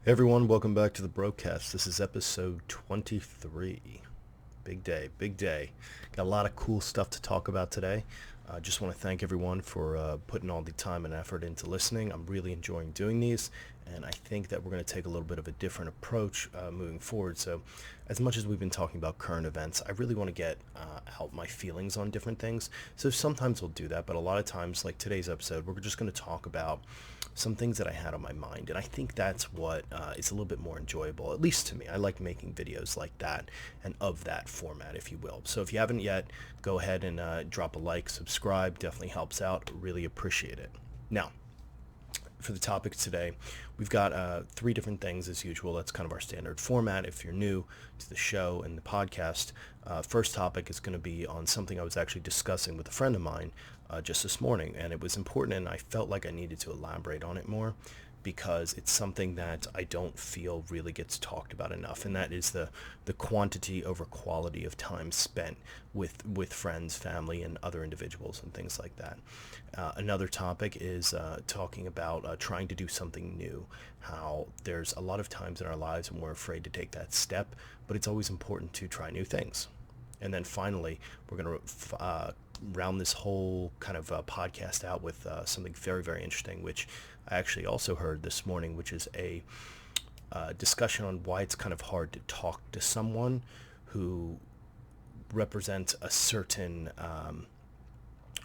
Hey everyone, welcome back to the broadcast. This is episode 23. Big day, big day. Got a lot of cool stuff to talk about today. I just want to thank everyone for putting all the time and effort into listening. I'm really enjoying doing these, and I think that we're going to take a little bit of a different approach moving forward. So, as much as we've been talking about current events, I really want to get out my feelings on different things. So, sometimes we'll do that, but a lot of times, like today's episode, we're just going to talk about some things that I had on my mind. And I think that's what is a little bit more enjoyable, at least to me. I like making videos like that and of that format, if you will. So if you haven't yet, go ahead and drop a like, subscribe. Definitely helps out. Really appreciate it. Now, for the topic today, we've got three different things as usual. That's kind of our standard format if you're new to the show and the podcast. First topic is going to be on something I was actually discussing with a friend of mine just this morning, and it was important, and I felt like I needed to elaborate on it more because it's something that I don't feel really gets talked about enough, and that is the quantity over quality of time spent with friends, family, and other individuals and things like that. Another topic is talking about trying to do something new, how there's a lot of times in our lives when we're afraid to take that step, but it's always important to try new things. And then finally, we're going to round this whole kind of podcast out with something very, very interesting, which I actually also heard this morning, which is a discussion on why it's kind of hard to talk to someone who represents a certain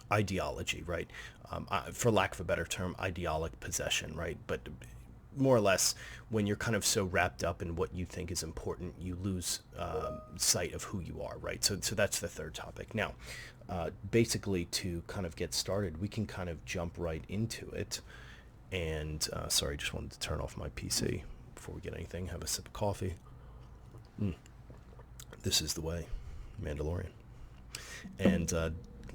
ideology, right? For lack of a better term, ideological possession, right? But more or less, when you're kind of so wrapped up in what you think is important, you lose sight of who you are, right? So that's the third topic. Now, basically, to kind of get started, we can kind of jump right into it. And sorry, just wanted to turn off my PC before we get anything. Have a sip of coffee. This is the way, Mandalorian. And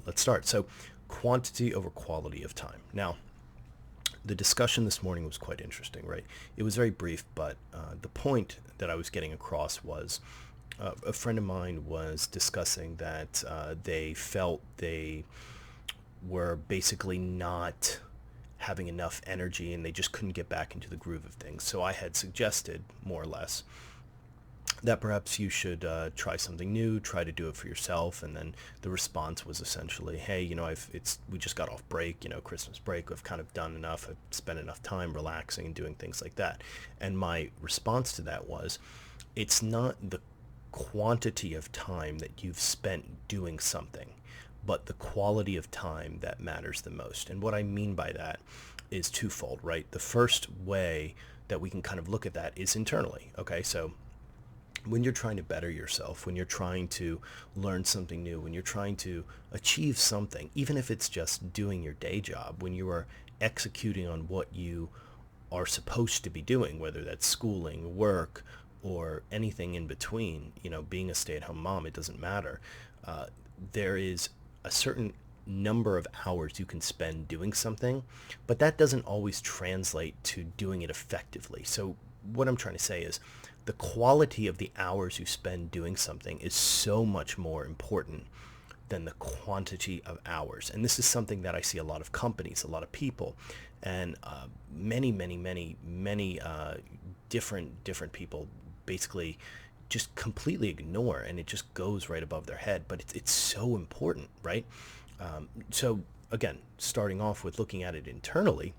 let's start. So, quantity over quality of time. Now, the discussion this morning was quite interesting, right? It was very brief, but the point that I was getting across was a friend of mine was discussing that they felt they were basically not having enough energy and they just couldn't get back into the groove of things. So I had suggested, more or less, that perhaps you should try something new, try to do it for yourself. And then the response was essentially, hey, we just got off break, Christmas break. I've kind of done enough. I've spent enough time relaxing and doing things like that. And my response to that was, it's not the quantity of time that you've spent doing something, but the quality of time that matters the most. And what I mean by that is twofold, right? The first way that we can kind of look at that is internally. Okay, so when you're trying to better yourself, when you're trying to learn something new, when you're trying to achieve something, even if it's just doing your day job, when you are executing on what you are supposed to be doing, whether that's schooling, work, or anything in between, being a stay-at-home mom, it doesn't matter. There is a certain number of hours you can spend doing something, but that doesn't always translate to doing it effectively. So what I'm trying to say is the quality of the hours you spend doing something is so much more important than the quantity of hours. And this is something that I see a lot of companies, a lot of people, and many different people basically just completely ignore, and it just goes right above their head. But it's so important, right? So again, starting off with looking at it internally,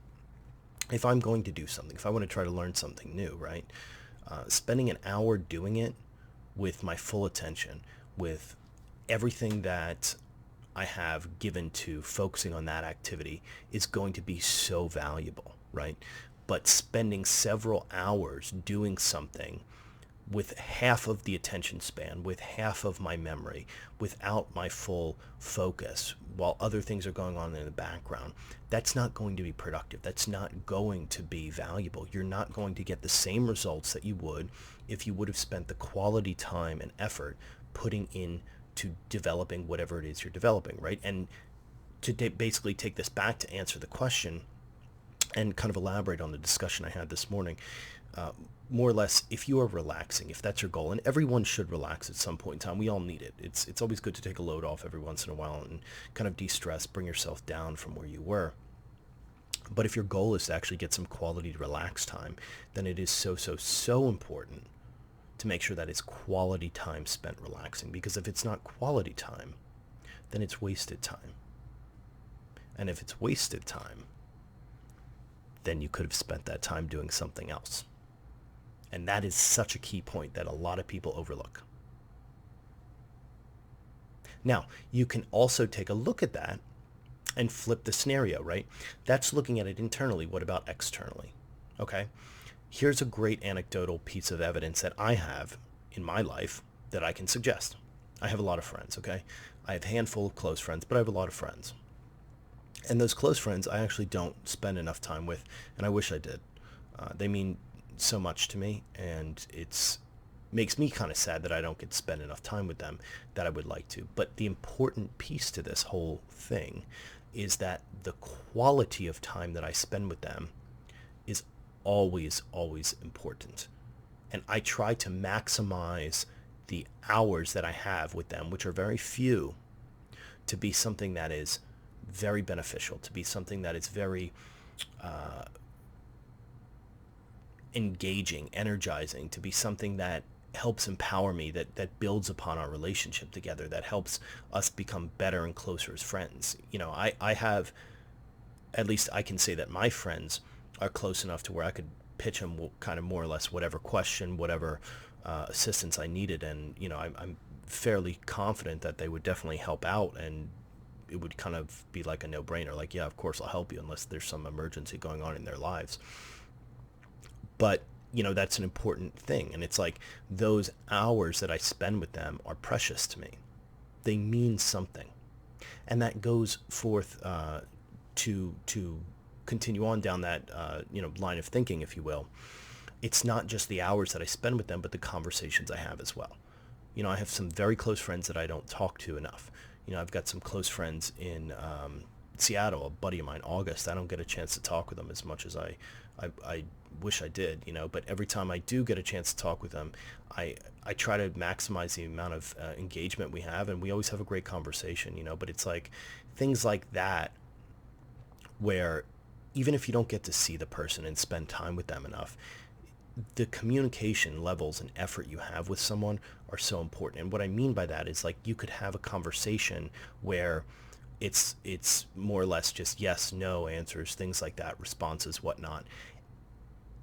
if I'm going to do something, if I want to try to learn something new, right? Spending an hour doing it with my full attention, with everything that I have given to focusing on that activity is going to be so valuable, right? But spending several hours doing something with half of the attention span, with half of my memory, without my full focus, while other things are going on in the background, that's not going to be productive. That's not going to be valuable. You're not going to get the same results that you would if you would have spent the quality time and effort putting in to developing whatever it is you're developing, right? And to basically take this back to answer the question and kind of elaborate on the discussion I had this morning, more or less, if you are relaxing, if that's your goal, and everyone should relax at some point in time, we all need it. It's always good to take a load off every once in a while and kind of de-stress, bring yourself down from where you were. But if your goal is to actually get some quality relaxed time, then it is so important to make sure that it's quality time spent relaxing. Because if it's not quality time, then it's wasted time. And if it's wasted time, then you could have spent that time doing something else. And that is such a key point that a lot of people overlook. Now, you can also take a look at that and flip the scenario, right? That's looking at it internally. What about externally? Okay. Here's a great anecdotal piece of evidence that I have in my life that I can suggest. I have a lot of friends, okay? I have a handful of close friends, but I have a lot of friends. And those close friends I actually don't spend enough time with, and I wish I did. They mean so much to me, and it's makes me kind of sad that I don't get to spend enough time with them that I would like to. But the important piece to this whole thing is that the quality of time that I spend with them is always important. And I try to maximize the hours that I have with them, which are very few, to be something that is very beneficial, to be something that is very engaging, energizing, to be something that helps empower me, that builds upon our relationship together, that helps us become better and closer as friends. You know, I have, at least I can say that my friends are close enough to where I could pitch them kind of more or less whatever question, whatever assistance I needed. And, you know, I'm fairly confident that they would definitely help out, and it would kind of be like a no-brainer. Like, yeah, of course I'll help you unless there's some emergency going on in their lives. But, you know, that's an important thing. And it's like those hours that I spend with them are precious to me. They mean something. And that goes forth to continue on down that, line of thinking, if you will. It's not just the hours that I spend with them, but the conversations I have as well. You know, I have some very close friends that I don't talk to enough. You know, I've got some close friends in Seattle, a buddy of mine, August. I don't get a chance to talk with them as much as I wish I did, you know, but every time I do get a chance to talk with them, I try to maximize the amount of engagement we have, and we always have a great conversation, you know. But it's like things like that where even if you don't get to see the person and spend time with them enough, the communication levels and effort you have with someone are so important. And what I mean by that is, like, you could have a conversation where it's more or less just yes, no answers, things like that, responses, whatnot.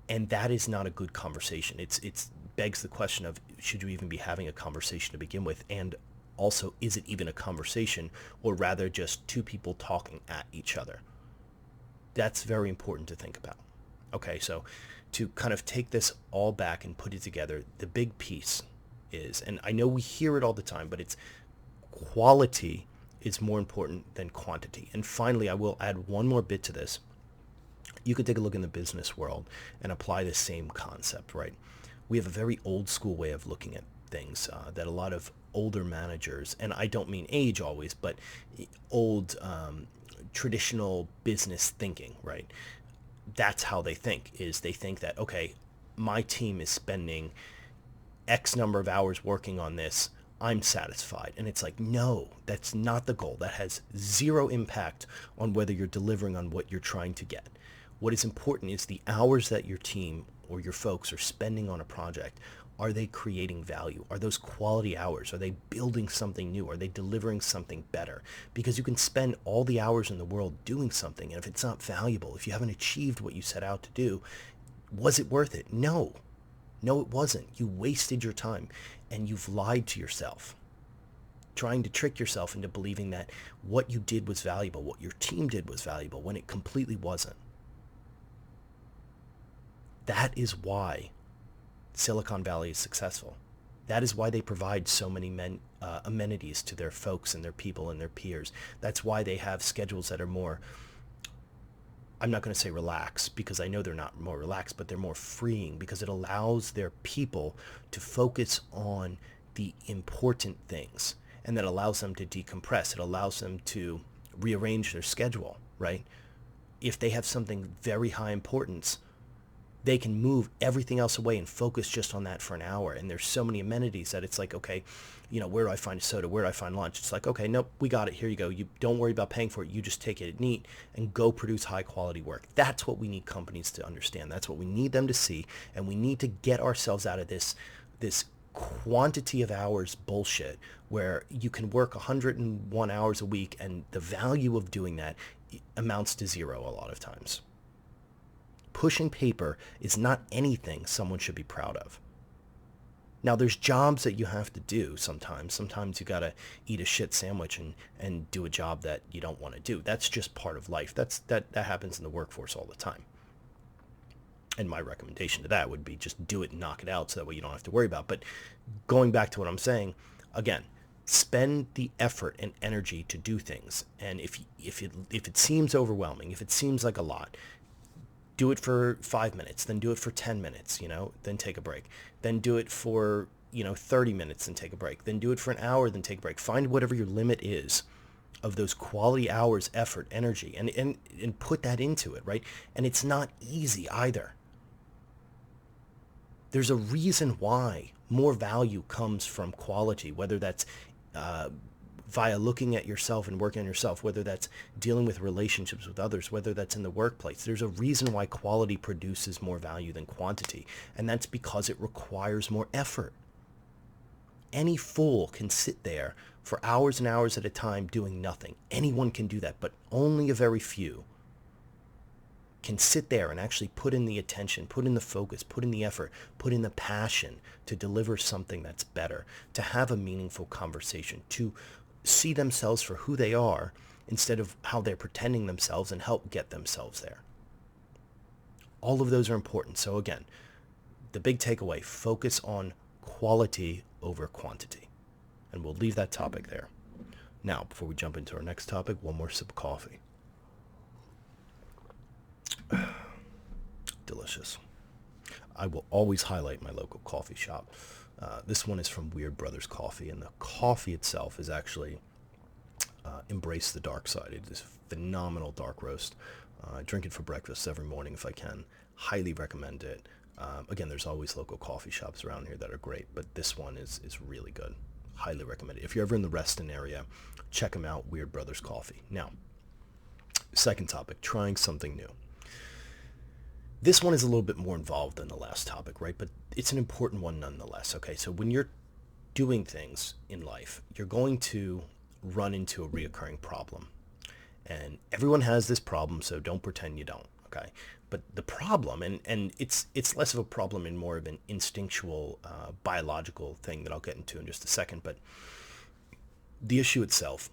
And that is not a good conversation. It's begs the question of, should you even be having a conversation to begin with? And also, is it even a conversation, or rather just two people talking at each other? That's very important to think about. Okay, so to kind of take this all back and put it together, the big piece is, and I know we hear it all the time, but it's quality is more important than quantity. And finally, I will add one more bit to this. You could take a look in the business world and apply the same concept, right? We have a very old school way of looking at things that a lot of older managers, and I don't mean age always, but old traditional business thinking, right? That's how they think, is they think that, okay, my team is spending X number of hours working on this, I'm satisfied. And it's like, no, that's not the goal. That has zero impact on whether you're delivering on what you're trying to get. What is important is the hours that your team or your folks are spending on a project. Are they creating value? Are those quality hours? Are they building something new? Are they delivering something better? Because you can spend all the hours in the world doing something, and if it's not valuable, if you haven't achieved what you set out to do, was it worth it? No, it wasn't. You wasted your time, and you've lied to yourself, trying to trick yourself into believing that what you did was valuable, what your team did was valuable, when it completely wasn't. That is why Silicon Valley is successful. That is why they provide so many amenities to their folks and their people and their peers. That's why they have schedules that are more, I'm not going to say relaxed, because I know they're not more relaxed, but they're more freeing, because it allows their people to focus on the important things, and that allows them to decompress. It allows them to rearrange their schedule, right? If they have something very high importance, They can move everything else away and focus just on that for an hour. And there's so many amenities that it's like, okay, where do I find a soda? Where do I find lunch? It's like, okay, nope, we got it. Here you go. You don't worry about paying for it. You just take it at neat and go produce high quality work. That's what we need companies to understand. That's what we need them to see. And we need to get ourselves out of this quantity of hours bullshit where you can work 101 hours a week and the value of doing that amounts to zero a lot of times. Pushing paper is not anything someone should be proud of. Now, there's jobs that you have to do sometimes. Sometimes you got to eat a shit sandwich and do a job that you don't want to do. That's just part of life. That happens in the workforce all the time. And my recommendation to that would be just do it and knock it out so that way you don't have to worry about it. But going back to what I'm saying, again, spend the effort and energy to do things. And if it seems overwhelming, if it seems like a lot, do it for 5 minutes, then do it for 10 minutes, then take a break. Then do it for, 30 minutes and take a break. Then do it for an hour, then take a break. Find whatever your limit is of those quality hours, effort, energy, and put that into it, right? And it's not easy either. There's a reason why more value comes from quality, whether that's via looking at yourself and working on yourself, whether that's dealing with relationships with others, whether that's in the workplace. There's a reason why quality produces more value than quantity, and that's because it requires more effort. Any fool can sit there for hours and hours at a time doing nothing. Anyone can do that, but only a very few can sit there and actually put in the attention, put in the focus, put in the effort, put in the passion to deliver something that's better, to have a meaningful conversation, to see themselves for who they are instead of how they're pretending themselves and help get themselves there. All of those are important. So again, the big takeaway, focus on quality over quantity. And we'll leave that topic there. Now, before we jump into our next topic, one more sip of coffee. Delicious. I will always highlight my local coffee shop. This one is from Weird Brothers Coffee, and the coffee itself is actually Embrace the Dark Side. It is phenomenal dark roast. I drink it for breakfast every morning if I can. Highly recommend it. Again, there's always local coffee shops around here that are great, but this one is really good. Highly recommend it. If you're ever in the Reston area, check them out, Weird Brothers Coffee. Now, second topic, trying something new. This one is a little bit more involved than the last topic, right? But it's an important one nonetheless. Okay, so when you're doing things in life, you're going to run into a reoccurring problem. And everyone has this problem, so don't pretend you don't, okay? But the problem, and it's less of a problem and more of an instinctual, biological thing that I'll get into in just a second, but the issue itself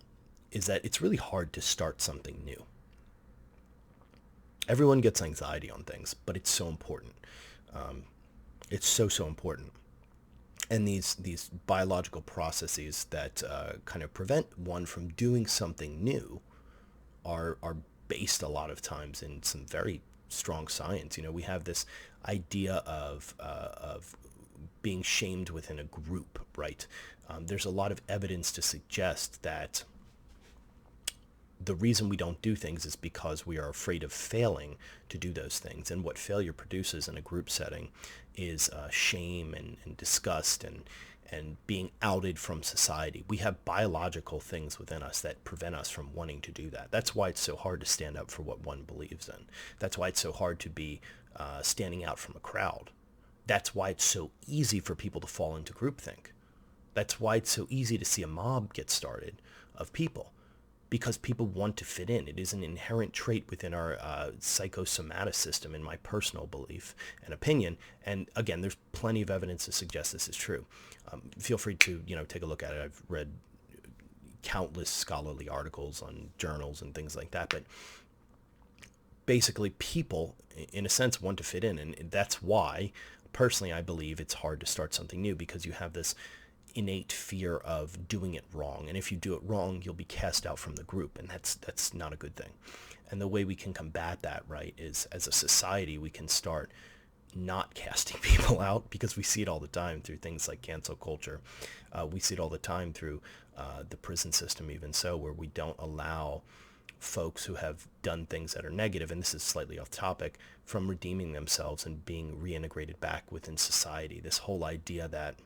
is that it's really hard to start something new. Everyone gets anxiety on things, but it's so important. It's so important. And these biological processes that kind of prevent one from doing something new are based a lot of times in some very strong science. We have this idea of being shamed within a group, right? There's a lot of evidence to suggest that the reason we don't do things is because we are afraid of failing to do those things. And what failure produces in a group setting is shame and disgust and being outed from society. We have biological things within us that prevent us from wanting to do that. That's why it's so hard to stand up for what one believes in. That's why it's so hard to be standing out from a crowd. That's why it's so easy for people to fall into groupthink. That's why it's so easy to see a mob get started of people. Because people want to fit in. It is an inherent trait within our psychosomatic system, in my personal belief and opinion. And again, there's plenty of evidence to suggest this is true. Feel free to take a look at it. I've read countless scholarly articles on journals and things like that. But basically, people, in a sense, want to fit in, and that's why, personally, I believe it's hard to start something new, because you have this innate fear of doing it wrong, and if you do it wrong, you'll be cast out from the group, and that's not a good thing. And the way we can combat that, right, is as a society we can start not casting people out, because we see it all the time through things like cancel culture. We see it all the time through the prison system, even so, where we don't allow folks who have done things that are negative, and this is slightly off topic, from redeeming themselves and being reintegrated back within society. This whole idea that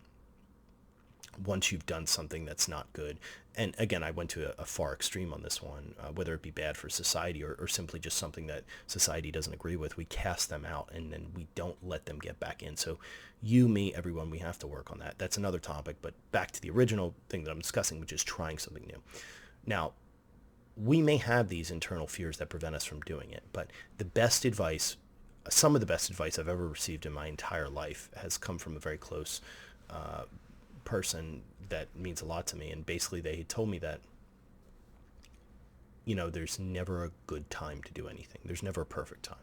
once you've done something that's not good, and again, I went to a far extreme on this one, whether it be bad for society or simply just something that society doesn't agree with, we cast them out and then we don't let them get back in. So you, me, everyone, we have to work on that. That's another topic, but back to the original thing that I'm discussing, which is trying something new. Now, we may have these internal fears that prevent us from doing it, but the best advice, some of the best advice I've ever received in my entire life has come from a very close person that means a lot to me. And basically they told me that, there's never a good time to do anything. There's never a perfect time.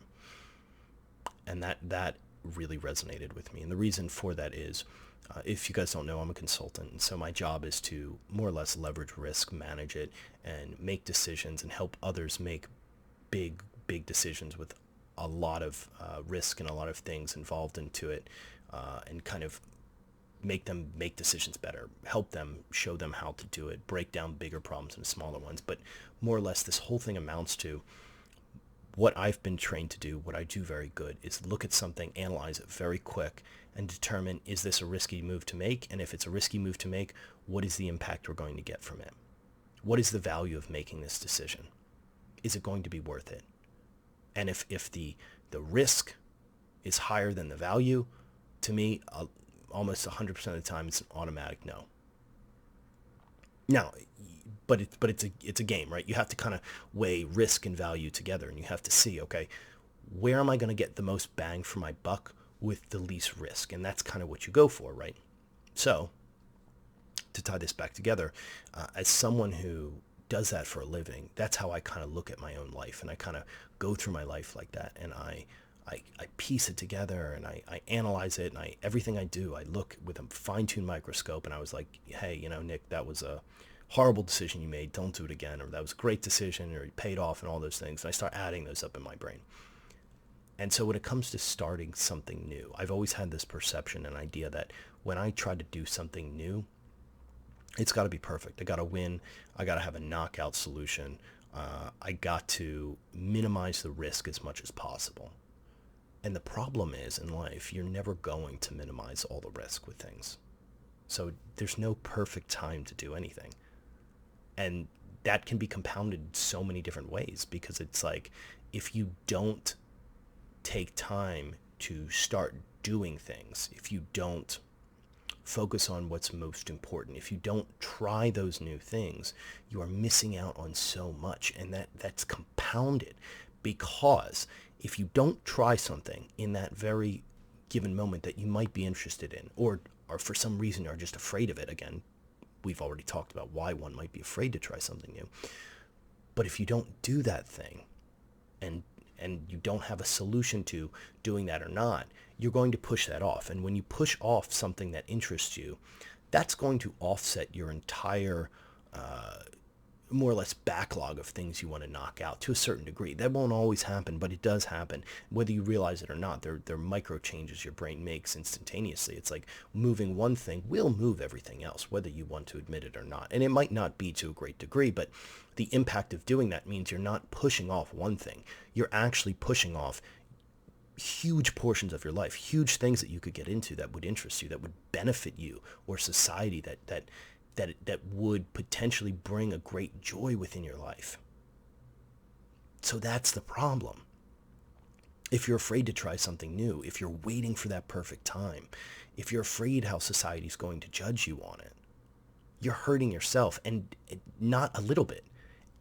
And that really resonated with me. And the reason for that is, if you guys don't know, I'm a consultant. And so my job is to more or less leverage risk, manage it, and make decisions and help others make big decisions with a lot of risk and a lot of things involved into it, and kind of make them make decisions better, help them, show them how to do it, break down bigger problems into smaller ones. But more or less, this whole thing amounts to what I've been trained to do, what I do very good, is look at something, analyze it very quick, and determine, is this a risky move to make? And if it's a risky move to make, what is the impact we're going to get from it? What is the value of making this decision? Is it going to be worth it? And if the risk is higher than the value, to me, almost 100% of the time, it's an automatic no. Now, but it's a game, right? You have to kind of weigh risk and value together, and you have to see, okay, where am I going to get the most bang for my buck with the least risk? And that's kind of what you go for, right? So, to tie this back together, as someone who does that for a living, that's how I kind of look at my own life, and I kind of go through my life like that, and I piece it together, and I analyze it, and everything I do, I look with a fine-tuned microscope, and I was like, hey, Nick, that was a horrible decision you made, don't do it again, or that was a great decision, or it paid off, and all those things, and I start adding those up in my brain. And so when it comes to starting something new, I've always had this perception and idea that when I try to do something new, it's got to be perfect. I got to win. I got to have a knockout solution. I got to minimize the risk as much as possible. And the problem is, in life, you're never going to minimize all the risk with things. So there's no perfect time to do anything. And that can be compounded so many different ways, because it's like, if you don't take time to start doing things, if you don't focus on what's most important, if you don't try those new things, you are missing out on so much. And that's compounded, because if you don't try something in that very given moment that you might be interested in, or for some reason are just afraid of it, again, we've already talked about why one might be afraid to try something new. But if you don't do that thing, and you don't have a solution to doing that or not, you're going to push that off. And when you push off something that interests you, that's going to offset your entire more or less backlog of things you want to knock out to a certain degree. That won't always happen, but it does happen. Whether you realize it or not, they're micro changes your brain makes instantaneously. It's like moving one thing will move everything else, whether you want to admit it or not. And it might not be to a great degree, but the impact of doing that means you're not pushing off one thing. You're actually pushing off huge portions of your life, huge things that you could get into that would interest you, that would benefit you or society, that would potentially bring a great joy within your life. So that's the problem. If you're afraid to try something new, if you're waiting for that perfect time, if you're afraid how society's going to judge you on it, you're hurting yourself, and not a little bit,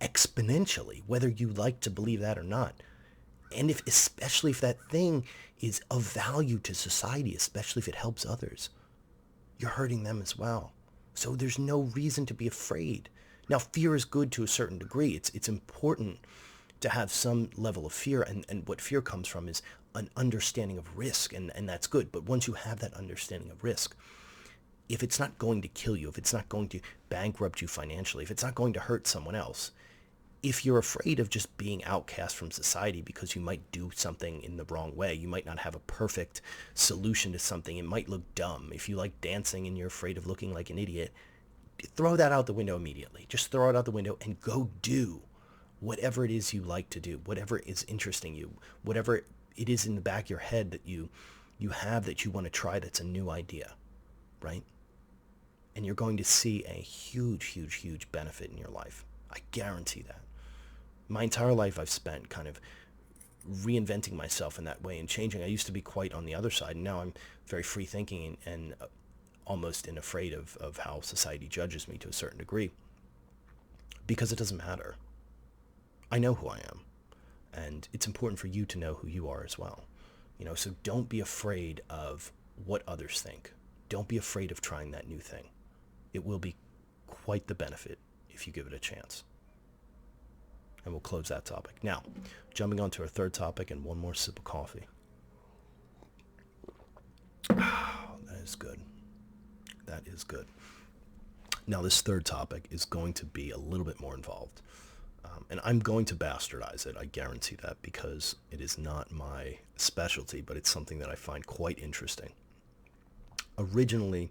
exponentially, whether you like to believe that or not. And especially if that thing is of value to society, especially if it helps others, you're hurting them as well. So there's no reason to be afraid. Now, fear is good to a certain degree. It's important to have some level of fear, and what fear comes from is an understanding of risk, and that's good. But once you have that understanding of risk, if it's not going to kill you, if it's not going to bankrupt you financially, if it's not going to hurt someone else, if you're afraid of just being outcast from society because you might do something in the wrong way, you might not have a perfect solution to something, it might look dumb. If you like dancing and you're afraid of looking like an idiot, throw that out the window immediately. Just throw it out the window and go do whatever it is you like to do, whatever is interesting you, whatever it is in the back of your head that you have that you want to try that's a new idea, right? And you're going to see a huge, huge, huge benefit in your life. I guarantee that. My entire life I've spent kind of reinventing myself in that way and changing. I used to be quite on the other side, and now I'm very free thinking and almost afraid of how society judges me to a certain degree, because it doesn't matter. I know who I am, and it's important for you to know who you are as well. So don't be afraid of what others think. Don't be afraid of trying that new thing. It will be quite the benefit if you give it a chance. And we'll close that topic. Now, jumping on to our third topic, and one more sip of coffee. That is good. That is good. Now, this third topic is going to be a little bit more involved. And I'm going to bastardize it, I guarantee that, because it is not my specialty, but it's something that I find quite interesting. Originally,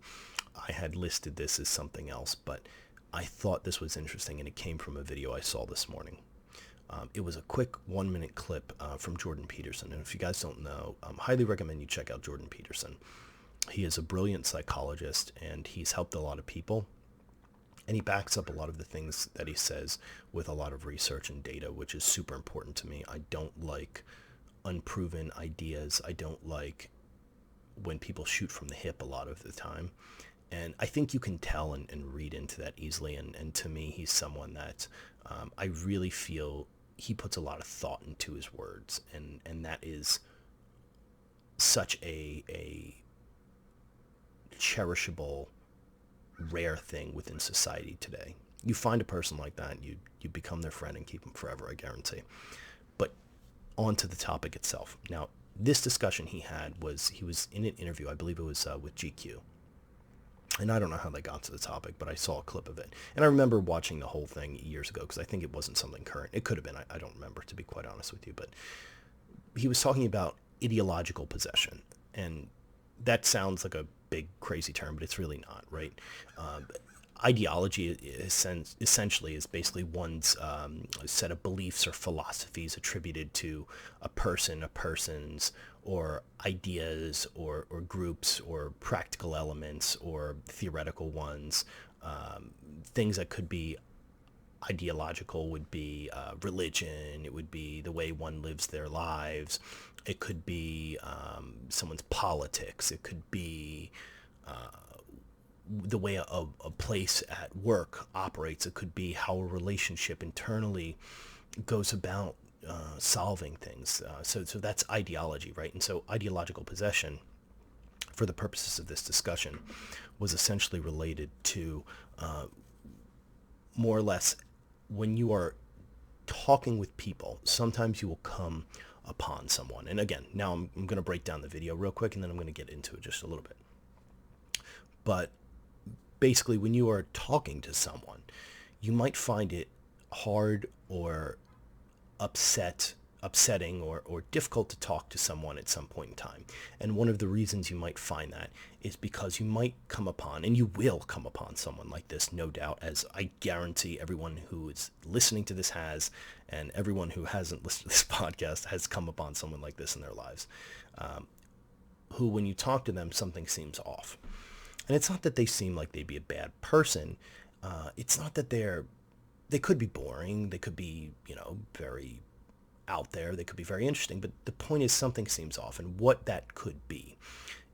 I had listed this as something else, but I thought this was interesting, and it came from a video I saw this morning. It was a quick 1-minute clip from Jordan Peterson, and if you guys don't know, highly recommend you check out Jordan Peterson. He is a brilliant psychologist, and he's helped a lot of people. And he backs up a lot of the things that he says with a lot of research and data, which is super important to me. I don't like unproven ideas. I don't like when people shoot from the hip a lot of the time. And I think you can tell and read into that easily. And to me, he's someone that I really feel he puts a lot of thought into his words. And that is such a cherishable, rare thing within society today. You find a person like that, you become their friend and keep them forever, I guarantee. But on to the topic itself. Now, this discussion he was in an interview, I believe it was with GQ. And I don't know how they got to the topic, but I saw a clip of it. And I remember watching the whole thing years ago, because I think it wasn't something current. It could have been, I don't remember, to be quite honest with you. But he was talking about ideological possession. And that sounds like a big, crazy term, but it's really not, right? Ideology essentially is basically one's set of beliefs or philosophies attributed to a person, a person's, or ideas, or groups, or practical elements, or theoretical ones. Things that could be ideological would be religion. It would be the way one lives their lives. It could be someone's politics. It could be the way a place at work operates. It could be how a relationship internally goes about solving things. So that's ideology, right? And so ideological possession, for the purposes of this discussion, was essentially related to more or less when you are talking with people, sometimes you will come upon someone. And again, now I'm going to break down the video real quick, and then I'm going to get into it just a little bit. But basically, when you are talking to someone, you might find it hard or upsetting or difficult to talk to someone at some point in time. And one of the reasons you might find that is because you might come upon, and you will come upon, someone like this, no doubt, as I guarantee everyone who is listening to this has, and everyone who hasn't listened to this podcast has come upon someone like this in their lives, who, when you talk to them, something seems off. And it's not that they seem like they'd be a bad person. It's not that they could be boring. They could be, very out there. They could be very interesting. But the point is, something seems off. And what that could be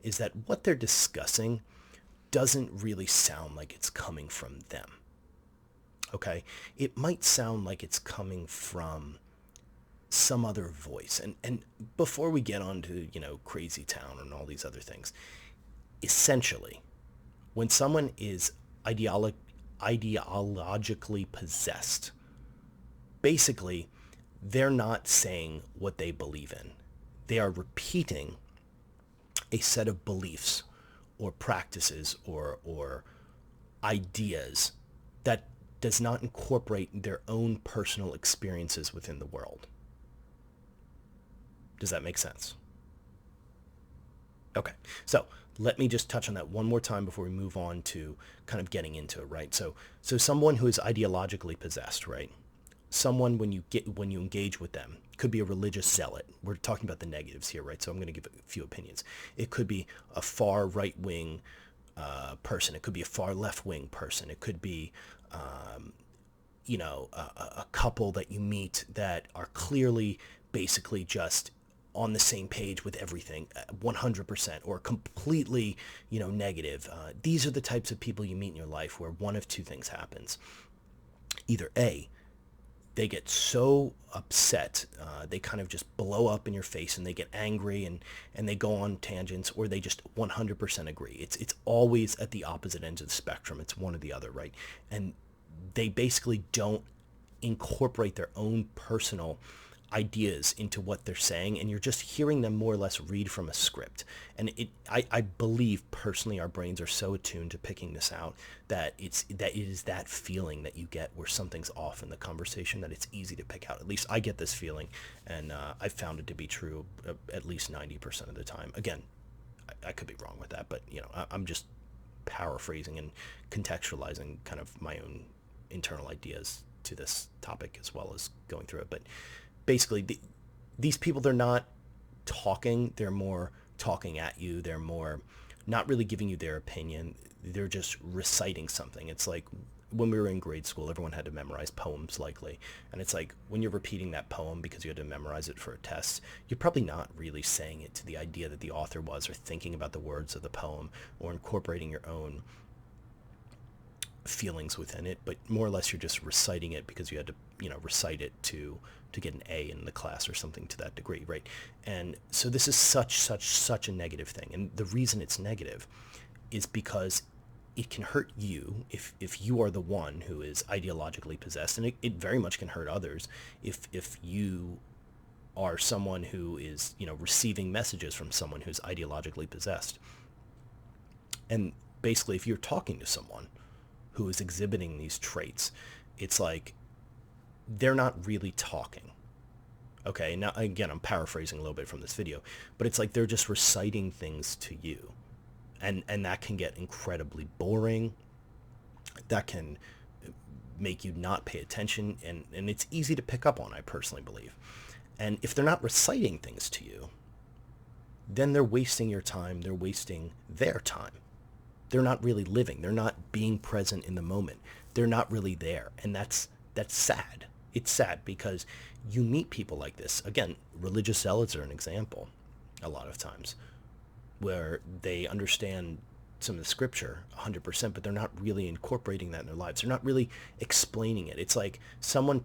is that what they're discussing doesn't really sound like it's coming from them. Okay? It might sound like it's coming from some other voice. And before we get on to, Crazy Town and all these other things, essentially, when someone is ideologically possessed, basically, they're not saying what they believe in. They are repeating a set of beliefs or practices or ideas that does not incorporate their own personal experiences within the world. Does that make sense? Okay, so let me just touch on that one more time before we move on to kind of getting into it, right? So someone who is ideologically possessed, right? someone, when you engage with them, could be a religious zealot. We're talking about the negatives here, right? So I'm going to give a few opinions. It could be a far right wing person. It could be a far left wing person. It could be a couple that you meet that are clearly basically just on the same page with everything 100%, or completely negative. These are the types of people you meet in your life where one of two things happens. Either A, they get so upset, they kind of just blow up in your face and they get angry and they go on tangents, or they just 100% agree. It's always at the opposite ends of the spectrum. It's one or the other, right? And they basically don't incorporate their own personal ideas into what they're saying, and you're just hearing them more or less read from a script. And I believe personally our brains are so attuned to picking this out that it is that feeling that you get where something's off in the conversation that it's easy to pick out. At least I get this feeling, and I've found it to be true at least 90% of the time. Again, I could be wrong with that, but I'm just paraphrasing and contextualizing kind of my own internal ideas to this topic as well as going through it. But basically, these people, they're not talking. They're more talking at you. They're more not really giving you their opinion. They're just reciting something. It's like when we were in grade school, everyone had to memorize poems likely. And it's like when you're repeating that poem because you had to memorize it for a test, you're probably not really saying it to the idea that the author was, or thinking about the words of the poem, or incorporating your own feelings within it, but more or less you're just reciting it because you had to recite it to get an A in the class or something to that degree, right? And so this is such a negative thing. And the reason it's negative is because it can hurt you if you are the one who is ideologically possessed, and it very much can hurt others if you are someone who is receiving messages from someone who's ideologically possessed. And basically, if you're talking to someone who is exhibiting these traits, it's like they're not really talking. Okay, now again, I'm paraphrasing a little bit from this video, but it's like they're just reciting things to you. And that can get incredibly boring. That can make you not pay attention, and it's easy to pick up on, I personally believe. And if they're not reciting things to you, then they're wasting your time, they're wasting their time. They're not really living. They're not being present in the moment. They're not really there. And that's sad. It's sad because you meet people like this. Again, religious zealots are an example a lot of times, where they understand some of the scripture 100%, but they're not really incorporating that in their lives. They're not really explaining it. It's like someone,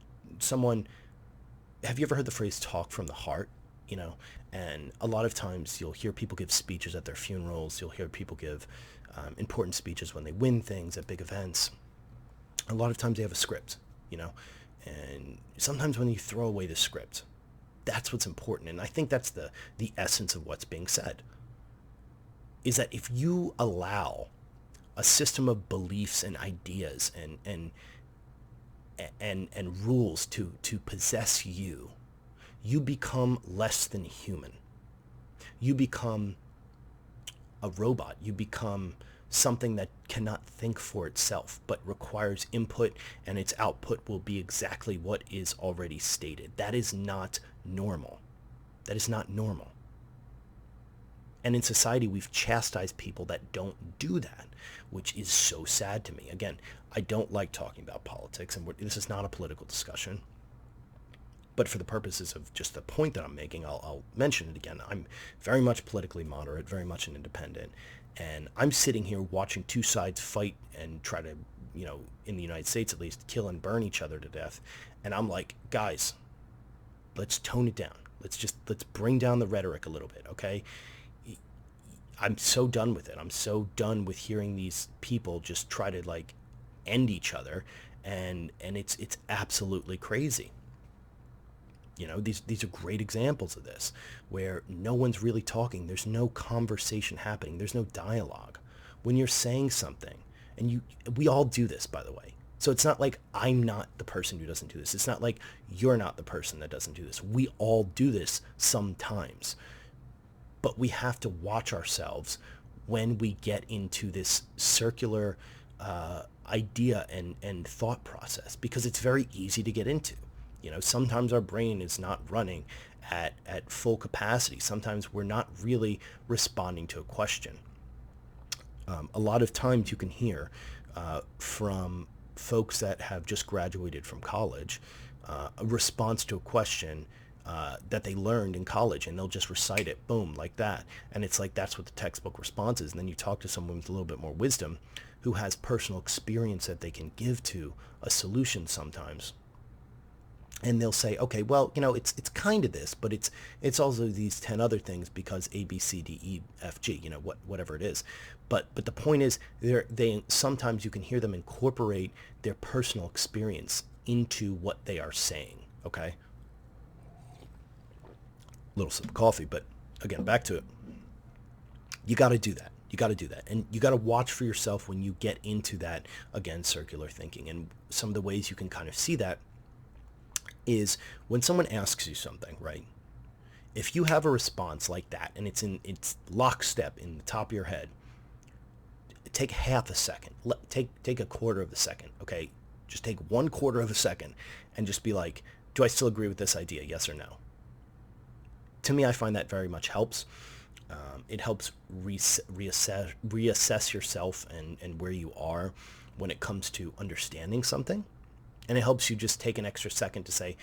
have you ever heard the phrase talk from the heart? And a lot of times you'll hear people give speeches at their funerals. You'll hear people give important speeches when they win things at big events. A lot of times they have a script, and sometimes when you throw away the script, that's what's important. And I think that's the essence of what's being said, is that if you allow a system of beliefs and ideas and rules to possess you, you become less than human. You become a robot. You become something that cannot think for itself, but requires input, and its output will be exactly what is already stated. That is not normal. That is not normal. And in society, we've chastised people that don't do that, which is so sad to me. Again, I don't like talking about politics, and this is not a political discussion. But for the purposes of just the point that I'm making, I'll mention it again. I'm very much politically moderate, very much an independent. And I'm sitting here watching two sides fight and try to, in the United States at least, kill and burn each other to death. And I'm like, guys, let's tone it down. Let's bring down the rhetoric a little bit, okay? I'm so done with it. I'm so done with hearing these people just try to end each other. And it's absolutely crazy. These are great examples of this, where no one's really talking. There's no conversation happening. There's no dialogue. When you're saying something, and we all do this, by the way. So it's not like I'm not the person who doesn't do this. It's not like you're not the person that doesn't do this. We all do this sometimes. But we have to watch ourselves when we get into this circular idea and thought process, because it's very easy to get into. Sometimes our brain is not running at full capacity. Sometimes we're not really responding to a question. A lot of times you can hear from folks that have just graduated from college a response to a question that they learned in college, and they'll just recite it, boom, like that. And it's like that's what the textbook response is. And then you talk to someone with a little bit more wisdom who has personal experience that they can give to a solution sometimes. And they'll say, okay, well, it's kind of this, but it's also these 10 other things because A, B, C, D, E, F, G, whatever it is. But the point is, they sometimes you can hear them incorporate their personal experience into what they are saying. Okay. Little sip of coffee, but again, back to it. You got to do that. You got to do that. And you got to watch for yourself when you get into that, again, circular thinking. And some of the ways you can kind of see that is when someone asks you something, right? If you have a response like that and it's lockstep in the top of your head, take half a second. Take a quarter of a second, okay? Just take 1/4 of a second and just be like, do I still agree with this idea? Yes or no? To me, I find that very much helps. It helps reassess yourself and where you are when it comes to understanding something. And it helps you just take an extra second to say,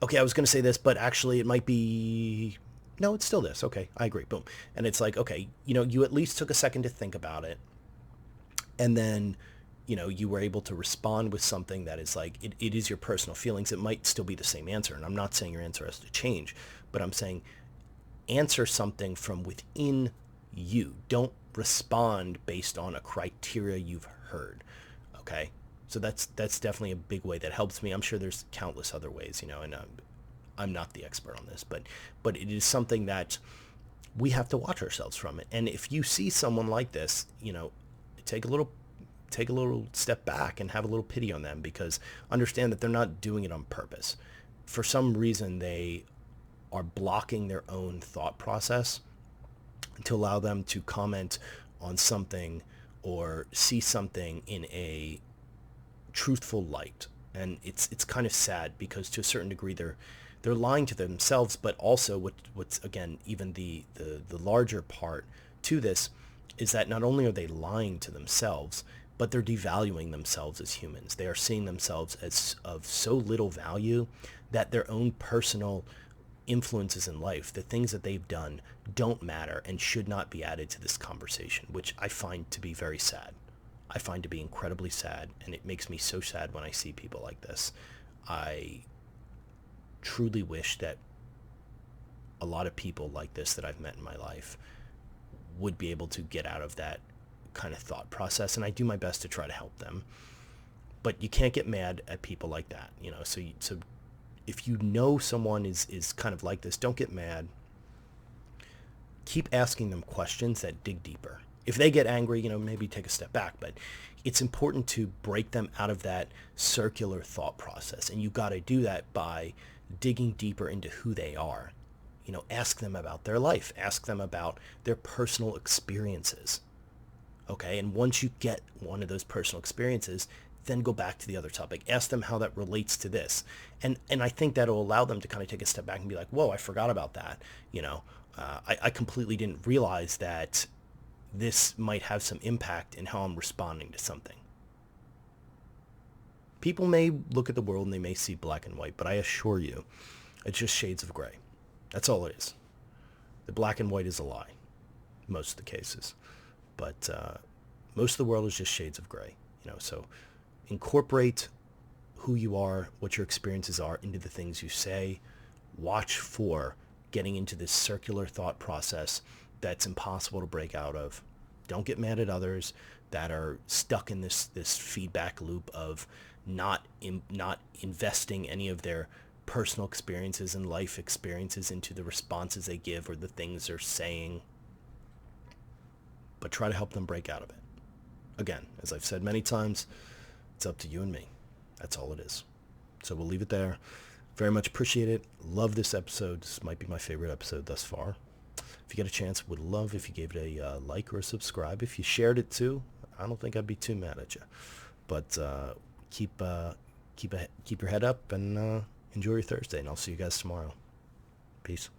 okay, I was going to say this, but actually it might be, no, it's still this. Okay, I agree. Boom. And it's like, okay, you at least took a second to think about it. And then, you were able to respond with something that is like, it is your personal feelings. It might still be the same answer. And I'm not saying your answer has to change, but I'm saying answer something from within you. Don't respond based on a criteria you've heard. Okay. So that's definitely a big way that helps me. I'm sure there's countless other ways, and I'm not the expert on this, but it is something that we have to watch ourselves from it. And if you see someone like this, take a little step back and have a little pity on them, because understand that they're not doing it on purpose. For some reason, they are blocking their own thought process to allow them to comment on something or see something in a truthful light. And it's kind of sad, because to a certain degree they're lying to themselves, but also what's again, even the larger part to this is that not only are they lying to themselves, but they're devaluing themselves as humans. They are seeing themselves as of so little value that their own personal influences in life, the things that they've done, don't matter and should not be added to this conversation, which I find to be very sad. I find to be incredibly sad, and it makes me so sad when I see people like this. I truly wish that a lot of people like this that I've met in my life would be able to get out of that kind of thought process, and I do my best to try to help them. But you can't get mad at people like that, So if you know someone is kind of like this, don't get mad. Keep asking them questions that dig deeper. If they get angry, maybe take a step back, but it's important to break them out of that circular thought process. And you got to do that by digging deeper into who they are. Ask them about their life. Ask them about their personal experiences. Okay. And once you get one of those personal experiences, then go back to the other topic. Ask them how that relates to this. And I think that'll allow them to kind of take a step back and be like, whoa, I forgot about that. I completely didn't realize that this might have some impact in how I'm responding to something. People may look at the world and they may see black and white, but I assure you, it's just shades of gray. That's all it is. The black and white is a lie, most of the cases. But most of the world is just shades of gray. So incorporate who you are, what your experiences are, into the things you say. Watch for getting into this circular thought process that's impossible to break out of. Don't get mad at others that are stuck in this feedback loop of not investing any of their personal experiences and life experiences into the responses they give or the things they're saying. But try to help them break out of it. Again, as I've said many times, it's up to you and me. That's all it is. So we'll leave it there. Very much appreciate it. Love this episode. This might be my favorite episode thus far. If you get a chance, would love if you gave it a like or a subscribe. If you shared it too, I don't think I'd be too mad at you. But keep keep your head up and enjoy your Thursday, and I'll see you guys tomorrow. Peace.